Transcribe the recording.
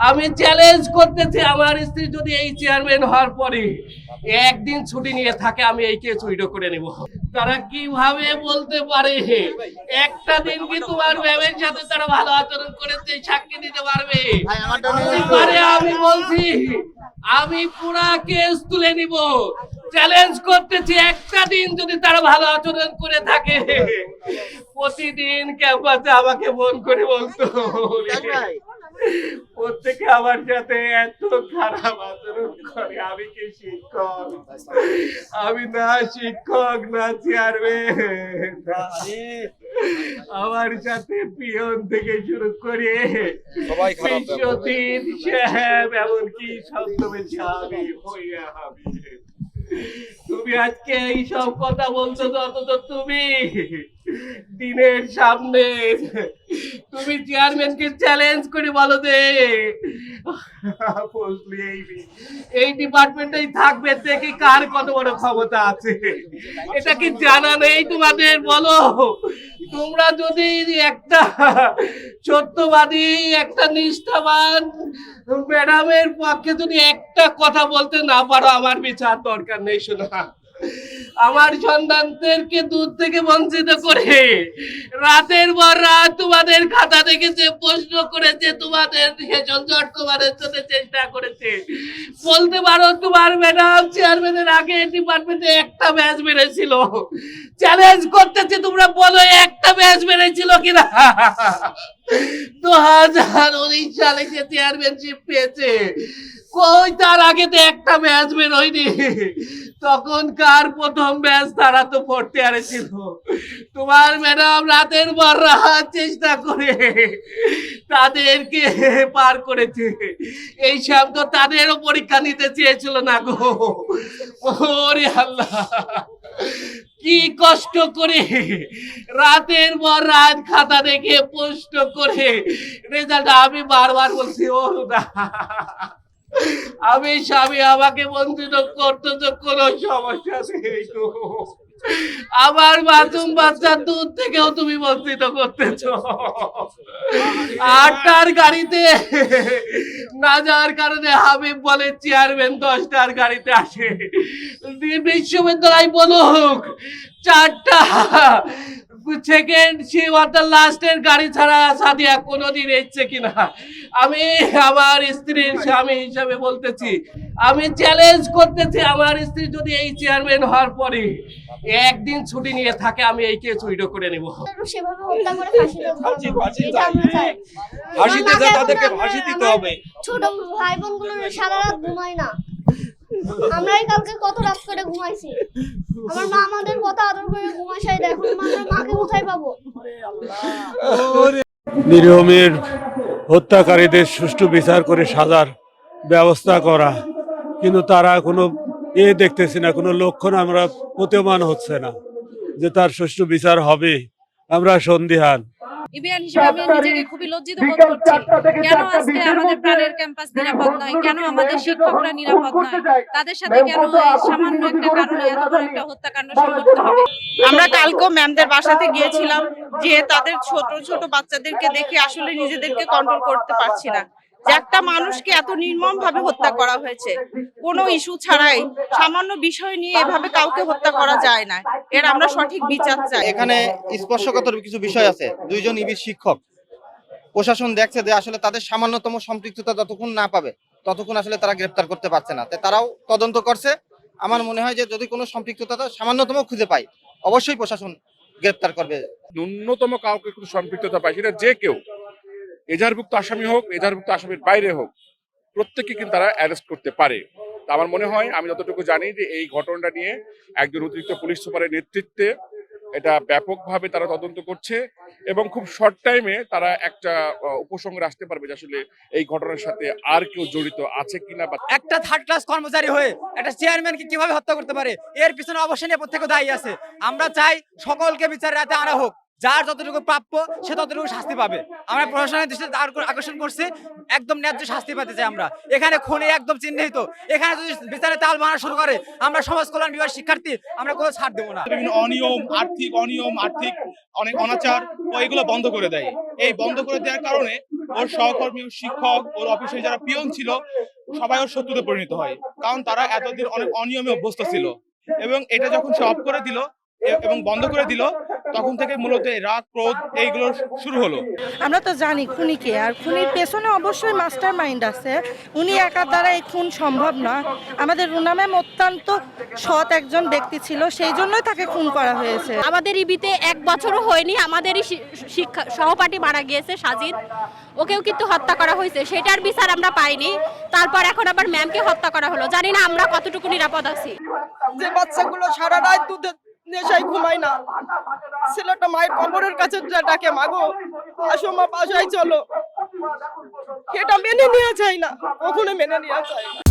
আমি চ্যালেঞ্জ করতেছি আমার স্ত্রী যদি এই চেয়ারম্যান হওয়ার পরে একদিন ছুটি নিয়ে থাকে আমি এই কেস উইডো করে নেব। তারা কিভাবে বলতে পারে একটা দিন কি তোমার ম্যামের সাথে তারা ভালো আচরণ করেছে সাক্ষী দিতে পারবে? আমি বলছি আমি পুরা কেস তুলে নিব। চ্যালেঞ্জ করতেছি একটা দিন যদি তারা ভালো আচরণ করে থাকে প্রতিদিন ক্যাম্পাসে আমাকে ফোন করে বলতো প্রত্যেকে আমার সাথে এত খারাপ আচরণ করে। আমি কি শিক্ষক? আমি না শিক্ষক না চেয়ারম্যান। আমার সাথে পিয়ন থেকে শুরু করে বিশ্বজিৎ সাহেব এমনকি ছদ্মবেশী আমি হইয়া আমি। তুমি আজকে এই সব কথা বলছো অথচ তুমি দিনের সামনে তুমি চেয়ারম্যানকে চ্যালেঞ্জ করে বলো যে এই ডিপার্টমেন্টেই থাকবে দেখি কার কত বড় ক্ষমতা আছে। এটা কি জানা নেই তোমাদের? বলো তোমরা যদি একটা সত্যবাদী একটা নিষ্ঠাবান ম্যাডামের পক্ষে যদি একটা কথা বলতে না পারো আমার বিচার দরকার নেই। শোনা আমার সন্তানদেরকে দুধ থেকে বঞ্চিত করে রাতের পর রাত তোমাদের খাতা থেকে যে প্রশ্ন করেছে তোমাদের সেশন জট কভারের জন্য চেষ্টা করেছে। বলতে পারো তোমার ম্যাডাম চেয়ারম্যানের আগে ডিপার্টমেন্টে একটা ব্যাচ বেড়েছিল। চ্যালেঞ্জ করতেছে তোমরা বলো একটা ব্যাচ বেড়েছিল কিনা? 2019 সালে যে চেয়ারম্যানশিপ পেয়েছে কই তার আগে তো একটা ব্যাচ বের হয়নি। তখন কার প্রথম ব্যাচ তারা তো পড়তে আরে ছিল। তোমার ম্যাডাম রাতের পর রাত চেষ্টা করে তাদেরকে পার করেছে। এই সব তো তাদেরও পরীক্ষা নিতে চেয়েছিল না গো। ওরে আল্লাহ কি কষ্ট করে রাতের পর রাত খাতা দেখে প্রশ্ন করে রেজাল্ট। আমি বারবার বলছি ও আমি স্বামী আমাকে বঞ্চিত করতেছ কোন সমস্যা নেই। আমার মাসুম বাচ্চার দুধ থেকেও তুমি বঞ্চিত করতেছ। 8টার গাড়িতে না যাওয়ার কারণে হাবিব বলে চেয়ারম্যান 10টার গাড়িতে আসে। বিশ্ববিদ্যালয় বলুক 4টা সেকেন্ড লাস্টের গাড়ি ছাড়া সাদিয়া কোনোদিন এসছে কিনা। আমি আমার স্ত্রীর স্বামী হিসাবে বলতেছি আমি চ্যালেঞ্জ করতেছি আমার স্ত্রী যদি এই চেয়ারম্যান হওয়ার পরে একদিন ছুটি নিয়ে থাকে আমি এই কেস উইডো করে নেব। সেভাবে হত্যা করে ফাঁসিতে তাদেরকে ফাঁসি দিতে হবে। ছোট ভাই বোনগুলো সারা রাত ঘুমায় না। আমরাই কালকে কত রাত করে ঘুমাইছি। আমার মা আমাদের কত আদর করে ঘুমাইছে। দেখুন আমরা মাকে কোথায় পাবো? নিরীহ মেয়ের হত্যাকারীদের সুষ্ঠু বিচার করে সাজার ব্যবস্থা করা, কিন্তু তারা কোনো দেখতেছি না, কোনো লক্ষণ আমরা প্রতীয়মান হচ্ছে না যে তার সুষ্ঠু বিচার হবে। আমরা সন্দিহান। ইবিয়ান হিসেবে আমি নিজেকে খুবই লজ্জিত বোধ করছি। কেন আজকে আমাদের প্রাণের ক্যাম্পাস নিরাপদ নয়? কেন আমাদের শিক্ষকরা নিরাপদ নয়? তাদের সাথে কেন সামান্য একটা কারণে এত বড় একটা হত্যাকাণ্ড সংঘটিত হবে? আমরা কালকেও ম্যামদের বাসাতে গিয়েছিলাম, যে তাদের ছোট ছোট বাচ্চাদেরকে দেখে আসলে নিজেদেরকে কন্ট্রোল করতে পারছি না। যে একটা মানুষকে এত নির্মম ভাবে হত্যা করা হয়েছে কোনো ইস্যু ছাড়াই, সামান্য বিষয় নিয়ে এভাবে কাউকে হত্যা করা যায় না। এর আমরা সঠিক বিচার চাই। এখানে স্পর্শকাতর কিছু বিষয় আছে। দুইজন ইবির শিক্ষক, প্রশাসন দেখছে যে আসলে তাদের সামান্যতম সম্পৃক্ততা যতক্ষণ না পাবে ততক্ষণ আসলে তারা গ্রেফতার করতে পারছে না। তারাও তদন্ত করছে। আমার মনে হয় যে যদি কোনো সম্পৃক্ততা সামান্যতম খুঁজে পায় অবশ্যই প্রশাসন গ্রেফতার করবে। ন্যূনতম কাউকে কোনো সম্পৃক্ততা পায়, সেটা যে কেউ এজাহারভুক্ত আসামি হোক, এজাহারভুক্ত আসামির বাইরে হোক, প্রত্যেককে কিন্তু তারা অ্যারেস্ট করতে পারে। আমার মনে হয়, আমি যতটুকু জানি, যে এই ঘটনাটা নিয়ে একজন অতিরিক্ত পুলিশ সুপারের নেতৃত্বে এটা ব্যাপকভাবে তারা তদন্ত করছে এবং খুব শর্ট টাইমে তারা একটা উপসংহারে আসতে পারবে যে আসলে এই ঘটনার সাথে আর কেউ জড়িত আছে কিনা। একটা থার্ড ক্লাস কর্মচারী হয়ে একটা চেয়ারম্যানকে কিভাবে হত্যা করতে পারে, এর পিছনে অবশ্যই নেপথ্য থেকে দায়ী আছে। আমরা চাই সকলকে বিচারের আওতায় আনা হোক। যার যতটুকু প্রাপ্য সে ততটুকু শাস্তি পাবে। আমরা প্রশাসনের দৃষ্টিতে আকর্ষণ করছি, একদম ন্যায্য শাস্তি পেতে চাই আমরা। এখানে খুনি একদম চিহ্নিত, এখানে যদি বিচারে তাল বানা শুরু করে আমরা সমাজ কল্যাণ বিভাগের শিক্ষার্থী আমরা কোনো ছাড় দেবো না। বিভিন্ন আর্থিক অনেক অনাচার ও এগুলো বন্ধ করে দেয়। এই বন্ধ করে দেওয়ার কারণে ওর সহকর্মী, শিক্ষক, ওর অফিসে যারা পিয়ন ছিল সবাই ওর শত্রুতে পরিণত হয়, কারণ তারা এতদিন অনেক অনিয়মে অভ্যস্ত ছিল। এবং এটা যখন সে অফ করে দিল এবং বন্ধ করে দিল, তখন থেকে মূলত রাগ, ক্রোধ এইগুলো শুরু হলো। আমরা তো জানি খুনিকে, আর খুনির পেছনে অবশ্যই মাস্টার মাইন্ড আছে। উনি একা দ্বারা এই খুন সম্ভব না। আমাদের রুনা ম্যাম অত্যন্ত সৎ একজন ব্যক্তি ছিল, সেই জন্যই তাকে খুন করা হয়েছে। আমাদের ইবিতে 1 বছরও হয়নি, আমাদেরই শিক্ষা সহপাঠী মারা গিয়েছে সাজিদ, ওকেও কিন্তু হত্যা করা হয়েছে, সেটার বিচার আমরা পাইনি। তারপর এখন আবার ম্যামকে হত্যা করা হলো, জানি না আমরা কতটুকু নিরাপদ আছি। যে বাচ্চাগুলো সারা রাত দুধের নেশায় ঘুমায় না, ছেলেটা মায়ের কবরের কাছে ডাকে, মাগো আসো মা, বাসায় চলো। এটা মেনে নেওয়া যায় না, কখনো মেনে নেওয়া যায় না।